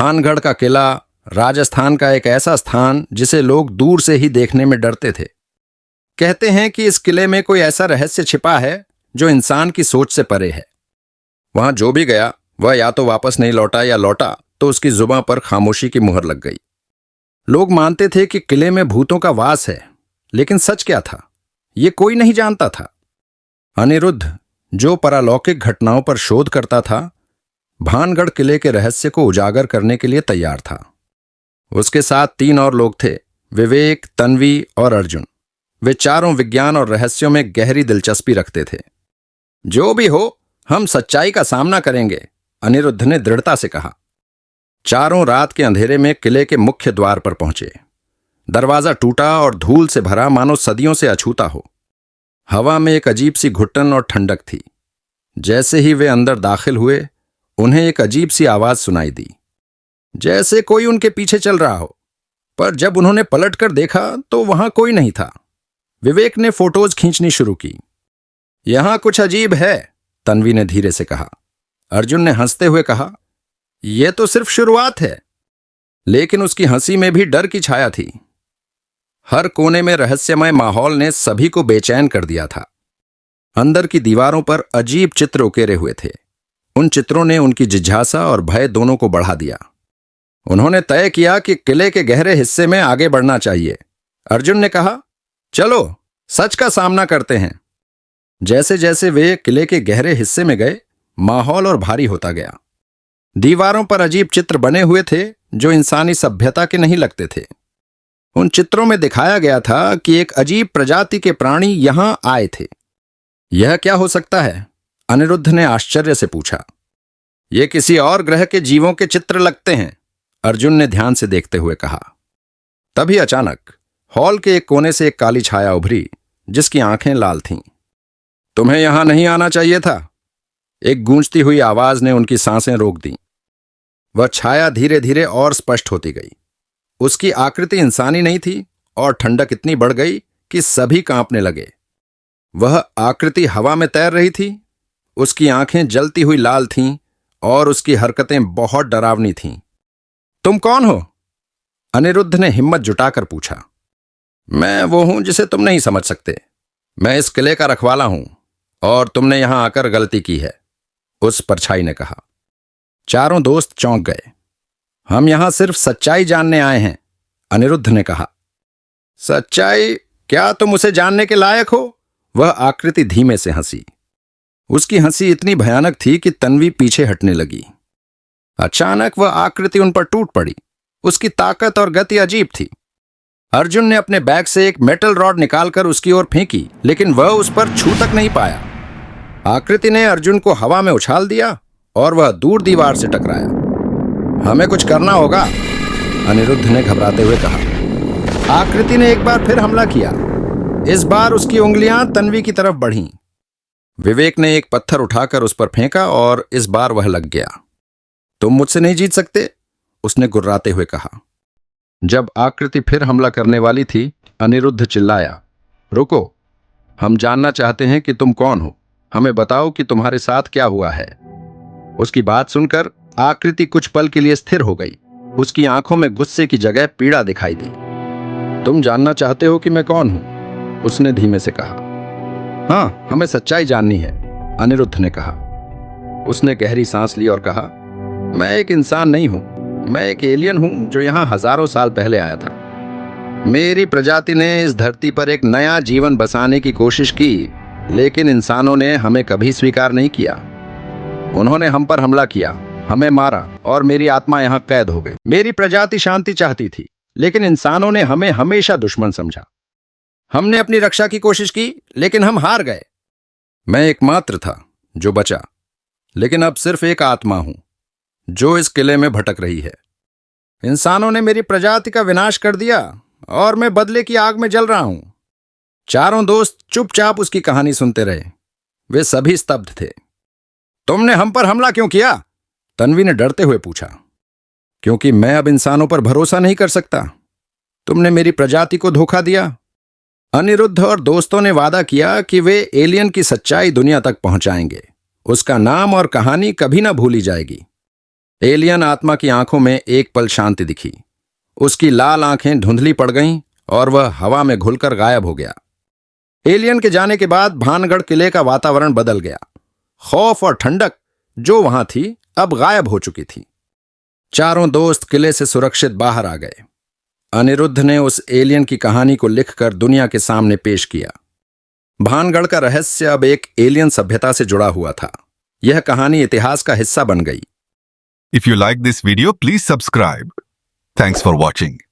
भानगढ़ का किला राजस्थान का एक ऐसा स्थान जिसे लोग दूर से ही देखने में डरते थे। कहते हैं कि इस किले में कोई ऐसा रहस्य छिपा है जो इंसान की सोच से परे है। वहां जो भी गया वह या तो वापस नहीं लौटा या लौटा तो उसकी जुबान पर खामोशी की मुहर लग गई। लोग मानते थे कि किले में भूतों का वास है, लेकिन सच क्या था ये कोई नहीं जानता था। अनिरुद्ध, जो परलौकिक घटनाओं पर शोध करता था, भानगढ़ किले के रहस्य को उजागर करने के लिए तैयार था। उसके साथ 3 और लोग थे, विवेक, तन्वी और अर्जुन। वे चारों विज्ञान और रहस्यों में गहरी दिलचस्पी रखते थे। जो भी हो, हम सच्चाई का सामना करेंगे, अनिरुद्ध ने दृढ़ता से कहा। चारों रात के अंधेरे में किले के मुख्य द्वार पर पहुंचे। दरवाजा टूटा और धूल से भरा, मानो सदियों से अछूता हो। हवा में एक अजीब सी घुटन और ठंडक थी। जैसे ही वे अंदर दाखिल हुए, उन्हें एक अजीब सी आवाज सुनाई दी, जैसे कोई उनके पीछे चल रहा हो। पर जब उन्होंने पलटकर देखा तो वहां कोई नहीं था। विवेक ने फोटोज खींचनी शुरू की। यहां कुछ अजीब है, तन्वी ने धीरे से कहा। अर्जुन ने हंसते हुए कहा, यह तो सिर्फ शुरुआत है। लेकिन उसकी हंसी में भी डर की छाया थी। हर कोने में रहस्यमय माहौल ने सभी को बेचैन कर दिया था। अंदर की दीवारों पर अजीब चित्र उकेरे हुए थे। उन चित्रों ने उनकी जिज्ञासा और भय दोनों को बढ़ा दिया। उन्होंने तय किया कि किले के गहरे हिस्से में आगे बढ़ना चाहिए। अर्जुन ने कहा, चलो सच का सामना करते हैं। जैसे जैसे वे किले के गहरे हिस्से में गए, माहौल और भारी होता गया। दीवारों पर अजीब चित्र बने हुए थे जो इंसानी सभ्यता के नहीं लगते थे। उन चित्रों में दिखाया गया था कि एक अजीब प्रजाति के प्राणी यहां आए थे। यह क्या हो सकता है? अनिरुद्ध ने आश्चर्य से पूछा। ये किसी और ग्रह के जीवों के चित्र लगते हैं, अर्जुन ने ध्यान से देखते हुए कहा। तभी अचानक हॉल के एक कोने से एक काली छाया उभरी, जिसकी आंखें लाल थीं। तुम्हें यहां नहीं आना चाहिए था, एक गूंजती हुई आवाज ने उनकी सांसें रोक दी। वह छाया धीरे धीरे और स्पष्ट होती गई। उसकी आकृति इंसानी नहीं थी और ठंडक इतनी बढ़ गई कि सभी कांपने लगे। वह आकृति हवा में तैर रही थी। उसकी आंखें जलती हुई लाल थीं और उसकी हरकतें बहुत डरावनी थीं। तुम कौन हो? अनिरुद्ध ने हिम्मत जुटाकर पूछा। मैं वो हूं जिसे तुम नहीं समझ सकते। मैं इस किले का रखवाला हूं और तुमने यहां आकर गलती की है, उस परछाई ने कहा। चारों दोस्त चौंक गए। हम यहां सिर्फ सच्चाई जानने आए हैं, अनिरुद्ध ने कहा। सच्चाई? क्या तुम उसे जानने के लायक हो? वह आकृति धीमे से हंसी। उसकी हंसी इतनी भयानक थी कि तन्वी पीछे हटने लगी। अचानक वह आकृति उन पर टूट पड़ी। उसकी ताकत और गति अजीब थी। अर्जुन ने अपने बैग से एक मेटल रॉड निकालकर उसकी ओर फेंकी, लेकिन वह उस पर छू तक नहीं पाया। आकृति ने अर्जुन को हवा में उछाल दिया और वह दूर दीवार से टकराया। हमें कुछ करना होगा, अनिरुद्ध ने घबराते हुए कहा। आकृति ने एक बार फिर हमला किया। इस बार उसकी उंगलियां तन्वी की तरफ बढ़ीं। विवेक ने एक पत्थर उठाकर उस पर फेंका और इस बार वह लग गया। तुम मुझसे नहीं जीत सकते, उसने गुर्राते हुए कहा। जब आकृति फिर हमला करने वाली थी, अनिरुद्ध चिल्लाया, रुको, हम जानना चाहते हैं कि तुम कौन हो। हमें बताओ कि तुम्हारे साथ क्या हुआ है। उसकी बात सुनकर आकृति कुछ पल के लिए स्थिर हो गई। उसकी आंखों में गुस्से की जगह पीड़ा दिखाई दी। तुम जानना चाहते हो कि मैं कौन हूं, उसने धीमे से कहा। हाँ, हमें सच्चाई जाननी है, अनिरुद्ध ने कहा। उसने गहरी सांस ली और कहा, मैं एक इंसान नहीं हूं, मैं एक एलियन हूं जो यहां हजारों साल पहले आया था। मेरी प्रजाति ने इस धरती पर एक नया जीवन बसाने की कोशिश की, लेकिन इंसानों ने हमें कभी स्वीकार नहीं किया। उन्होंने हम पर हमला किया, हमें मारा और मेरी आत्मा यहां कैद हो गई। मेरी प्रजाति शांति चाहती थी, लेकिन इंसानों ने हमें हमेशा दुश्मन समझा। हमने अपनी रक्षा की कोशिश की, लेकिन हम हार गए। मैं एकमात्र था जो बचा, लेकिन अब सिर्फ एक आत्मा हूं जो इस किले में भटक रही है। इंसानों ने मेरी प्रजाति का विनाश कर दिया और मैं बदले की आग में जल रहा हूं। चारों दोस्त चुपचाप उसकी कहानी सुनते रहे। वे सभी स्तब्ध थे। तुमने हम पर हमला क्यों किया? तन्वी ने डरते हुए पूछा। क्योंकि मैं अब इंसानों पर भरोसा नहीं कर सकता। तुमने मेरी प्रजाति को धोखा दिया। अनिरुद्ध और दोस्तों ने वादा किया कि वे एलियन की सच्चाई दुनिया तक पहुंचाएंगे। उसका नाम और कहानी कभी ना भूली जाएगी। एलियन आत्मा की आंखों में एक पल शांति दिखी। उसकी लाल आंखें धुंधली पड़ गईं और वह हवा में घुलकर गायब हो गया। एलियन के जाने के बाद भानगढ़ किले का वातावरण बदल गया। खौफ और ठंडक जो वहां थी अब गायब हो चुकी थी। चारों दोस्त किले से सुरक्षित बाहर आ गए। अनिरुद्ध ने उस एलियन की कहानी को लिखकर दुनिया के सामने पेश किया। भानगढ़ का रहस्य अब एक एलियन सभ्यता से जुड़ा हुआ था। यह कहानी इतिहास का हिस्सा बन गई। If you like this video, please subscribe. Thanks for watching.